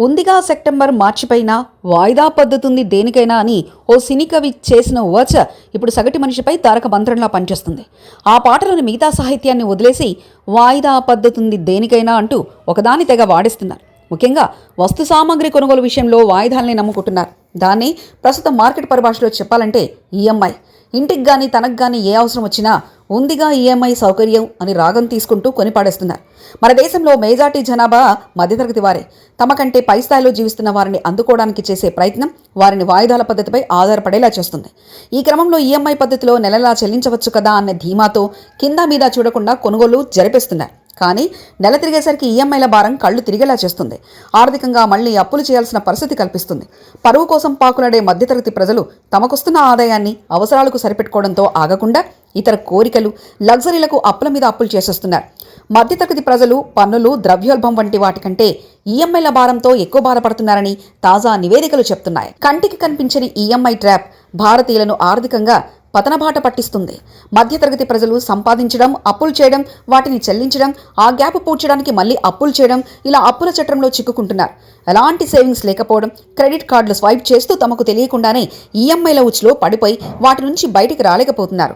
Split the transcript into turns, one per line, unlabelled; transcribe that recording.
ఉందిగా సెప్టెంబర్ మార్చిపైన వాయిదా పద్ధతుంది దేనికైనా అని ఓ సినీ కవి చేసిన వర్చ ఇప్పుడు సగటు మనిషిపై తారక మంత్రంలా పనిచేస్తుంది. ఆ పాటలోని మిగతా సాహిత్యాన్ని వదిలేసి వాయిదా పద్ధతుంది దేనికైనా అంటూ ఒకదాని తెగ వాడిస్తున్నారు. ముఖ్యంగా వస్తు సామాగ్రి కొనుగోలు విషయంలో వాయిదాల్ని నమ్ముకుంటున్నారు. దాన్ని ప్రస్తుతం మార్కెట్ పరిభాషలో చెప్పాలంటే ఈఎంఐ. ఇంటికి కానీ తనకు కానీ ఏ అవసరం వచ్చినా ఉందిగా ఈఎంఐ సౌకర్యం అని రాగం తీసుకుంటూ కొనిపాడేస్తున్నారు. మన దేశంలో మెజార్టీ జనాభా మధ్యతరగతి వారే. తమ కంటే పై స్థాయిలో జీవిస్తున్న వారిని అందుకోవడానికి చేసే ప్రయత్నం వారిని వాయిదాల పద్ధతిపై ఆధారపడేలా చేస్తుంది. ఈ క్రమంలో ఈఎంఐ పద్ధతిలో నెలలా చెల్లించవచ్చు కదా అనే ధీమాతో కింద మీద చూడకుండా కొనుగోలు జరిపేస్తున్నారు. కానీ నెల తిరిగేసరికి ఈఎంఐల భారం కళ్ళు తిరిగేలా చేస్తుంది. ఆర్థికంగా మళ్లీ అప్పులు చేయాల్సిన పరిస్థితి కల్పిస్తుంది. పరువు కోసం పాకులాడే మధ్యతరగతి ప్రజలు తమకొస్తున్న ఆదాయాన్ని అవసరాలకు సరిపెట్టుకోవడంతో ఆగకుండా ఇతర కోరికలు, లగ్జరీలకు అప్పుల మీద అప్పులు చేసేస్తున్నారు. మధ్యతరగతి ప్రజలు పన్నులు, ద్రవ్యోల్బం వంటి వాటికంటే ఈఎంఐల భారంతో ఎక్కువ బాధపడుతున్నారని తాజా నివేదికలు చెప్తున్నాయి. కంటికి కనిపించని ఈఎంఐ ట్రాప్ భారతీయులను ఆర్థికంగా పతనబాట పట్టిస్తుంది. మధ్యతరగతి ప్రజలు సంపాదించడం, అప్పులు చేయడం, వాటిని చెల్లించడం, ఆ గ్యాప్ పూడ్చడానికి మళ్ళీ అప్పులు చేయడం, ఇలా అప్పుల చట్రంలో చిక్కుకుంటున్నారు. ఎలాంటి సేవింగ్స్ లేకపోవడం, క్రెడిట్ కార్డులు స్వైప్ చేస్తూ తమకు తెలియకుండానే ఈఎంఐల ఉచ్చులో పడిపోయి వాటి నుంచి బయటికి రాలేకపోతున్నారు.